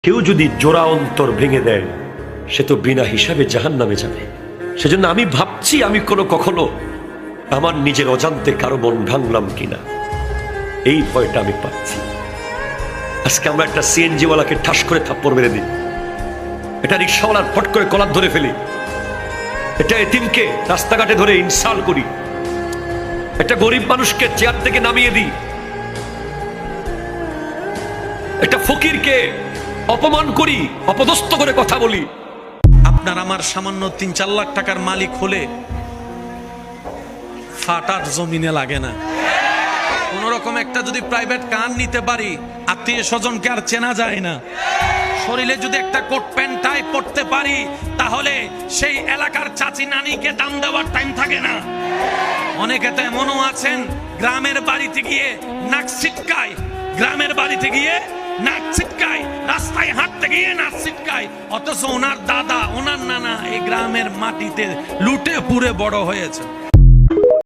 কেউ যদি জোড়া অন্তর ভেঙে দেয় সে তো বিনা হিসাবে জাহান্নামে যাবে। সেজন্য আমি ভাবছি আমি কখনো আমার নিজের অজান্তে কারো মন ভাঙলাম কিনা, এই ভয়টা আমি পাচ্ছি। আজকে আমরা একটা সিএনজিওয়ালাকে ঠাস করে থাপ্পড় মেরে দিই, এটা রিক্সাওয়ালার ফট করে কলার ধরে ফেলি, এটা এতিমকে রাস্তাঘাটে ধরে ইনসাল্ট করি, একটা গরিব মানুষকে চেয়ার থেকে নামিয়ে দিই, একটা ফকিরকে অপমান করি, অপদস্থ করে কথা বলি। আপনার আমার সামান্য ৩-৪ লাখ টাকার মালিক হলে ফাটার জমিনে লাগে না। কোন রকম একটা যদি প্রাইভেট কার নিতে পারি, আত্মীয় স্বজনকে আর চেনা যায় না। শরীরে যদি একটা কোট প্যান্ট টাই পরতে পারি, তাহলে সেই এলাকার চাচি নানিকে দাম দেওয়ার টাইম থাকে না। অনেকে তো এমনও আছেন গ্রামের বাড়িতে গিয়ে নাক ছিটকায়, গ্রামের বাড়িতে গিয়ে নাক ছিটকায়, রাস্তায় হাঁটতে গিয়ে নাক ছিটকায়, অথচ ওনার দাদা ওনার নানা এই গ্রামের মাটিতে লুটে পুড়ে বড় হয়েছে।